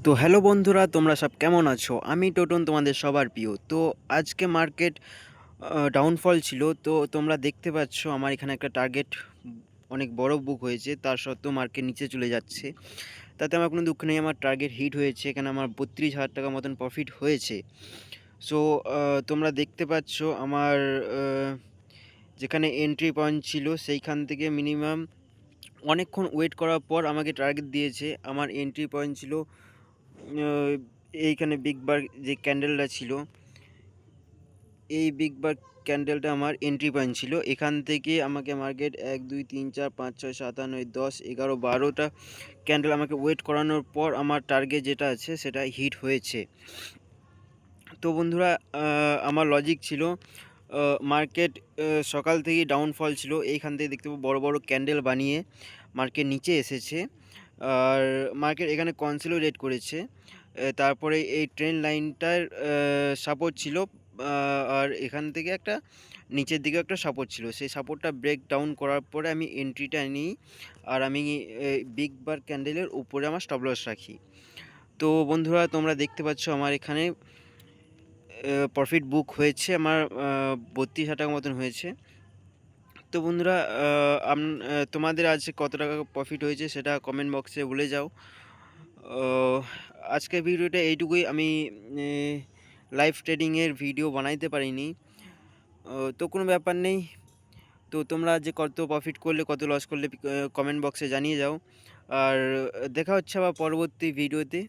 তো হ্যালো বন্ধুরা, তোমরা সব কেমন আছো? আমি টোটন, তোমাদের সবার প্রিয়। তো আজকে মার্কেট ডাউনফল ছিল। তো তোমরা দেখতে পাচ্ছ আমার এখানে একটা টার্গেট অনেক বড় বুক হয়েছে, তার সত্ত্বেও মার্কেট নিচে চলে যাচ্ছে। তাতে আমার কোনো দুঃখ নেই, আমার টার্গেট হিট হয়েছে। এখানে আমার ৩২,০০০ টাকা মতন প্রফিট হয়েছে। সো তোমরা দেখতে পাচ্ছ আমার যেখানে এন্ট্রি পয়েন্ট ছিল সেইখান থেকে মিনিমাম অনেকক্ষণ ওয়েট করার পর আমাকে টার্গেট দিয়েছে। আমার এন্ট্রি পয়েন্ট ছিল এইখানে বিগ বার যে ক্যান্ডেলটা ছিল, এই বিগ বার ক্যান্ডেলটা আমার এন্ট্রি পয়েন্ট ছিল। এখান থেকে আমাকে মার্কেট ১ ২ ৩ ৪ ৫ ৬ ৭ ৮ ৯ ১০ ১১ ১২টা ক্যান্ডেল আমাকে ওয়েট করানোর পর আমার টার্গেট যেটা আছে সেটা হিট হয়েছে। তো বন্ধুরা, আমার লজিক ছিল, মার্কেট সকাল থেকেই ডাউনফল ছিল। এইখান থেকে দেখতে পাবো বড় বড় ক্যান্ডেল বানিয়ে মার্কেট নিচে এসেছে। আর মার্কেট এখানে কনসোলিডেট করেছে। তারপরে এই ট্রেন লাইনটার সাপোর্ট ছিল, আর এখান থেকে একটা নিচের দিকেও একটা সাপোর্ট ছিল। সেই সাপোর্টটা ব্রেক ডাউন করার পরে আমি এন্ট্রিটা নিই, আর আমি বিগ বার ক্যান্ডেলের উপরে আমার স্টপ লস রাখি। তো বন্ধুরা, তোমরা দেখতে পাচ্ছ আমার এখানে প্রফিট বুক হয়েছে আমার ৩২,০০০ টাকা মতন হয়েছে। তো বন্ধুরা, তোমাদের আজ কত টাকা প্রফিট হয়েছে সেটা কমেন্ট বক্সে বলে যাও। আজকের ভিডিওটা এইটুকুই। আমি লাইভ ট্রেডিংয়ের ভিডিও বানাইতে পারিনি, তো কোনো ব্যাপার নেই। তো তোমরা যে কত প্রফিট করলে কত লস করলে কমেন্ট বক্সে জানিয়ে যাও। আর দেখা হচ্ছে আবার পরবর্তী ভিডিওতে।